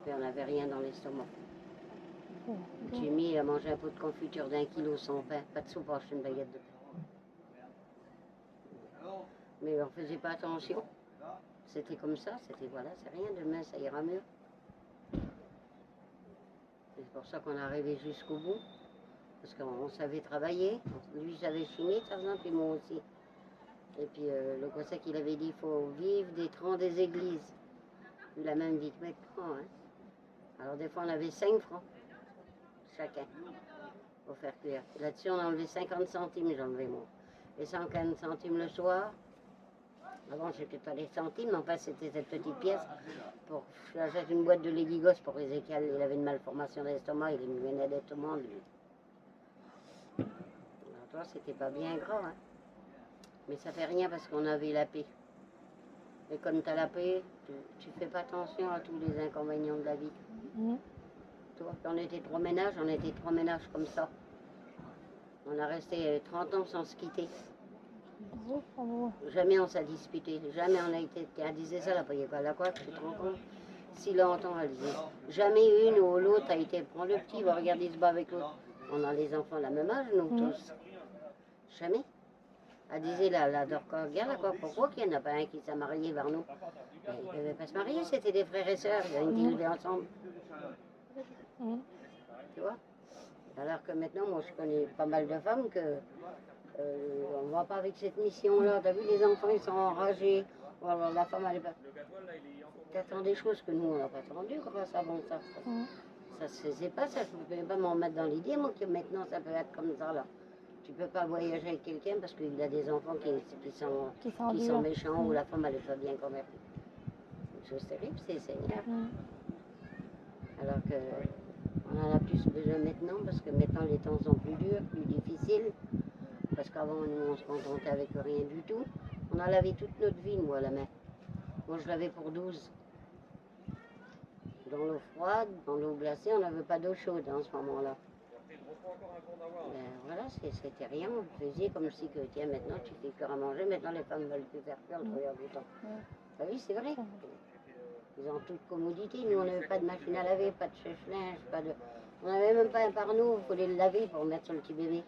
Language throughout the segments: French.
Puis on n'avait rien dans l'estomac. Jimmy il a mangé un pot de confiture d'1 kilo sans pain, pas de soupe, une baguette de pain. Mais on ne faisait pas attention. C'était comme ça, c'était voilà, c'est rien, demain ça ira mieux. C'est pour ça qu'on est arrivé jusqu'au bout. Parce qu'on savait travailler. Lui savait chiner, par exemple, et moi aussi. Et puis le conseil qu'il avait dit, il faut vivre des troncs des églises. Il a même dit que maintenant, hein. Alors des fois on avait 5 francs chacun pour faire cuire. Là-dessus on a enlevé 50 centimes, j'ai enlevé moi. Et 115 centimes le soir. Avant c'était pas les centimes, mais enfin c'était cette petite pièce pour j'achète une boîte de Lédigos pour Ézéchiel. Il avait une malformation d'estomac, il venait d'être au monde lui. Alors toi c'était pas bien gras, hein. Mais ça fait rien parce qu'on avait la paix. Et comme tu as la paix, tu fais pas attention à tous les inconvénients de la vie. Toi, on était 3 ménages, on était 3 ménages comme ça. On a resté 30 ans sans se quitter. Jamais on s'est disputé, jamais on a été. Elle disait ça, la paye pas la quoi, tu te rends compte? Si longtemps, elle disait. Jamais une ou l'autre a été prendre le petit, va regarder se bat avec l'autre. On a les enfants la même âge, nous tous. Jamais. Elle disait la Dorca, regarde là quoi, pourquoi qu'il n'y en a pas un qui s'est marié vers nous? Ben, ils ne devaient pas se marier, c'était des frères et sœurs, ils ont été élevés ensemble. Tu vois? Alors que maintenant, moi je connais pas mal de femmes que on ne va pas avec cette mission-là. T'as vu, les enfants ils sont enragés. Alors, la femme elle est pas. T'attends des choses que nous on n'a pas attendues grâce à bon ça. Ça se faisait pas, ça je ne pouvais pas m'en mettre dans l'idée, moi que maintenant ça peut être comme ça là. Tu peux pas voyager avec quelqu'un parce qu'il a des enfants qui sont méchants ou la femme elle est pas bien convertie. C'est une chose terrible, c'est Seigneur. Alors que on en a plus besoin maintenant parce que maintenant les temps sont plus durs, plus difficiles. Parce qu'avant, nous, on se contentait avec rien du tout. On a lavé toute notre vie, nous, à la main. Moi, je lavais pour 12. Dans l'eau froide, dans l'eau glacée, on n'avait pas d'eau chaude en ce moment-là. Ben, voilà, c'était rien. On faisait comme si que, tiens, maintenant, tu fais cuire à manger. Maintenant, les femmes ne veulent plus faire cuire le travers du temps. T'as vu, c'est vrai. Ils ont toute commodité. Nous, on n'avait pas de machine à laver, pas de sèche-linge, pas de... On n'avait même pas un parno, il fallait le laver pour mettre sur le petit bébé.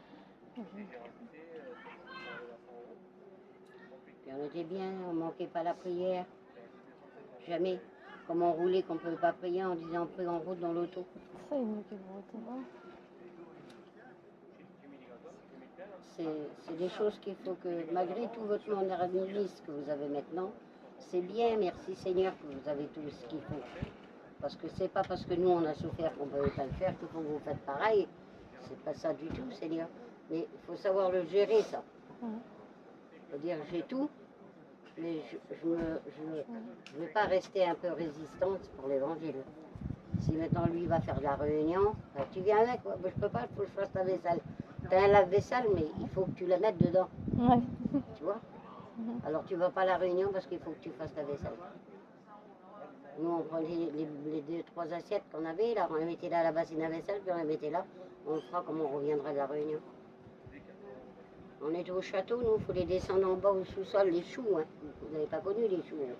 Puis on était bien, on ne manquait pas la prière. Jamais. Comme on roulait, qu'on ne pouvait pas prier, on disait on prie en route dans l'auto. C'est des choses qu'il faut que, malgré tout votre modernisme que vous avez maintenant, c'est bien, merci Seigneur, que vous avez tout ce qu'il faut. Parce que c'est pas parce que nous on a souffert qu'on ne pouvait pas le faire qu'il faut que vous faites pareil. C'est pas ça du tout, Seigneur. Mais il faut savoir le gérer, ça. Il faut dire j'ai tout, mais je ne vais pas rester un peu résistante pour l'évangile. Si maintenant lui va faire de la réunion, ben, tu viens avec, ouais, ben, je peux pas, il faut que je fasse ta vaisselle. Tu as un lave-vaisselle, mais il faut que tu la mettes dedans. Tu vois? Alors tu ne vas pas à la réunion parce qu'il faut que tu fasses ta vaisselle. Nous, on prenait les 2-3 assiettes qu'on avait, là, on les mettait là à la bassine à vaisselle, puis on les mettait là. On le fera comme on reviendra de la réunion. On était au château, nous, il faut les descendre en bas au sous-sol, les choux, hein. Vous n'avez pas connu les choux. Il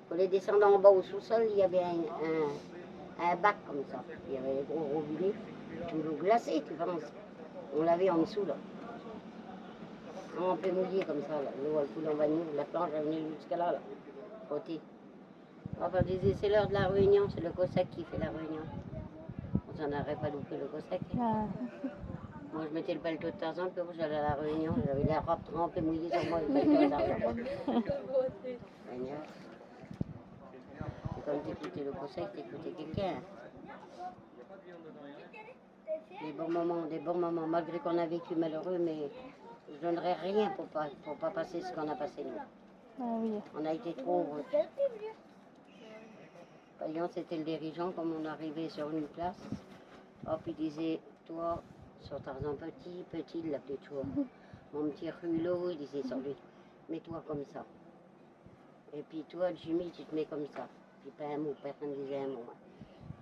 faut les descendre en bas au sous-sol, il y avait un bac comme ça. Il y avait les gros robinets, tout l'eau glacée, tu penses. On l'avait en dessous, là. On peut mouiller comme ça, là. L'eau, elle coule en bas de nous, la planche, elle venait jusqu'à là, là. Frotter. Enfin, disait, c'est l'heure de la réunion, c'est le COSAC qui fait la réunion. On s'en aurait pas loupé le COSAC. Moi, je mettais le paletot de Tarzan, puis j'allais à la réunion, j'avais la robe trempée, mouillée sur moi, le paletot de Tarzan. C'est comme t'écoutais le conseil, t'écoutais quelqu'un. Des bons moments, malgré qu'on a vécu malheureux, mais je ne donnerais rien pour pas passer ce qu'on a passé nous. On a été trop heureux. Payan, c'était le dirigeant, comme on arrivait sur une place. Hop, il disait, toi, sur Tarzan petit, il l'appelait toujours. Mon petit Rulo, il disait sur lui, mets-toi comme ça. Et puis toi, Jimmy, tu te mets comme ça. Puis pas un mot, personne ne disait un mot.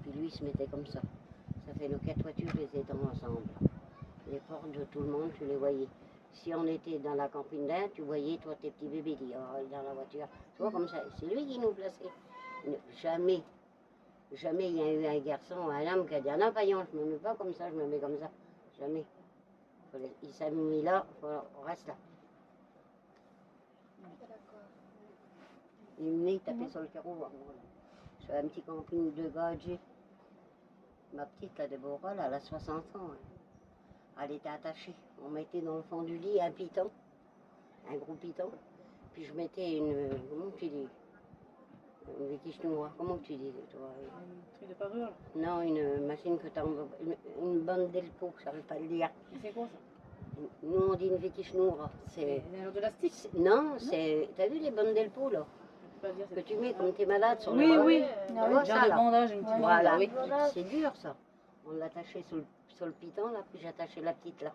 Puis lui, il se mettait comme ça. Ça fait nos 4 voitures, les étangs ensemble. Les portes de tout le monde, tu les voyais. Si on était dans la campine d'un, tu voyais, toi, tes petits bébés, dire, oh, dans la voiture. Tu vois, comme ça. C'est lui qui nous plaçait. Jamais. Jamais il y a eu un garçon ou un homme qui a dit ah non, Paillon, je me mets pas comme ça, je me mets comme ça. Jamais. Il s'est mis là, on reste là. Il venait, il tapait sur le carreau. Sur un petit camping de Gadget. Ma petite, la Déborah, là, elle a 60 ans. Hein. Elle était attachée. On mettait dans le fond du lit un piton, un gros piton. Puis je mettais une, comment tu dis, une véquiche noire. Comment tu dis, toi? Un truc de parure, là. Non, une machine que tu une bande d'elpo, ça ne veut pas le dire. C'est quoi ça? Nous, on dit une véquiche noire. C'est un de l'élastique. Non, c'est. T'as vu les bandes d'elpo, là? Pas dire, Que tu mets comme tu es malade sur le Oui, bras. oui. Tu vois Genre ça, de là? bandage, une petite Voilà, bande, oui. c'est dur, ça. On l'attachait sur le piton, là, puis j'attachais la petite, là.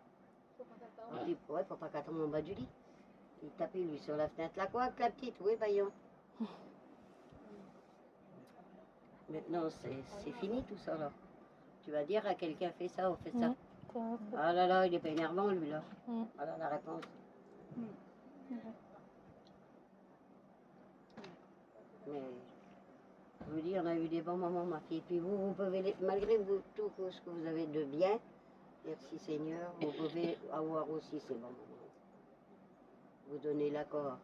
Et puis, ouais, faut pas qu'elle tombe en bas du lit. Il tapait, lui, sur la fenêtre. Là, quoi, avec la petite? Oui, Bayon. Maintenant, c'est fini, tout ça, là. Tu vas dire à quelqu'un, fais ça ou fais ça. Ah là là, il est pas énervant, lui, là. Voilà la réponse. Mais, je vous dis, on a eu des bons moments, ma fille. Puis vous pouvez, malgré tout ce que vous avez de bien, merci Seigneur, vous pouvez avoir aussi ces bons moments. Vous donnez l'accord.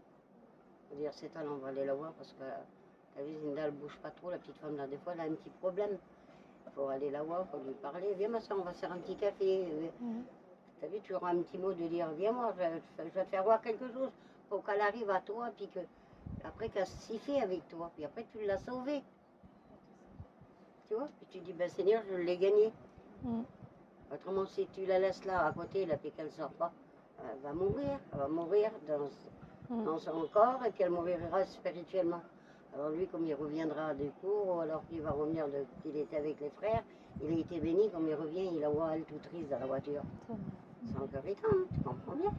Vous dire, c'est elle, on va aller la voir parce que la Zinda, elle bouge pas trop, la petite femme là, des fois, elle a un petit problème. Il faut aller la voir, il faut lui parler. Viens, ma soeur, on va se faire un petit café. T'as vu, tu auras un petit mot de dire, viens moi, je vais te faire voir quelque chose pour qu'elle arrive à toi, puis que après qu'elle s'y fait avec toi, puis après tu l'as sauvée. Tu vois, puis tu dis, ben Seigneur, je l'ai gagnée. Autrement, si tu la laisses là, à côté, là, puis qu'elle ne sort pas, elle va mourir dans son corps, et puis elle mourira spirituellement. Alors lui, comme il reviendra des cours, ou alors qu'il va revenir qu'il était avec les frères, il a été béni, comme il revient, il la voit elle tout triste dans la voiture. C'est encore étrange, tu comprends bien.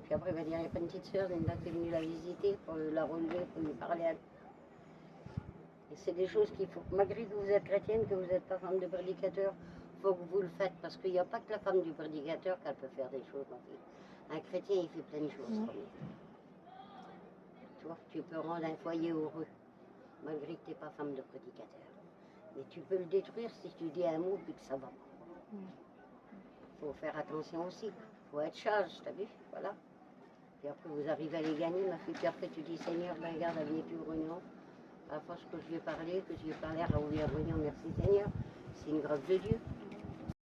Puis après, il va dire, il n'y a pas une petite soeur, Linda, qui est venue la visiter, pour la relever, pour lui parler à elle. Et c'est des choses qu'il faut, malgré que vous êtes chrétienne, que vous n'êtes pas femme de prédicateur, il faut que vous le faites, parce qu'il n'y a pas que la femme du prédicateur qui peut faire des choses, ma fille. Un chrétien, il fait plein de choses. Tu vois, tu peux rendre un foyer heureux, malgré que tu n'es pas femme de prédicateur. Mais tu peux le détruire si tu dis un mot, puis que ça va pas. Il faut faire attention aussi. Il faut être sage, t'as vu? Voilà. Puis après, vous arrivez à les gagner, ma fille. Puis après, tu dis, Seigneur, ben regarde, elle n'est plus Brugnon. À la fois, ce que je vais parler, que je vais parler à ouvrir Brugnon, merci Seigneur. C'est une grâce de Dieu.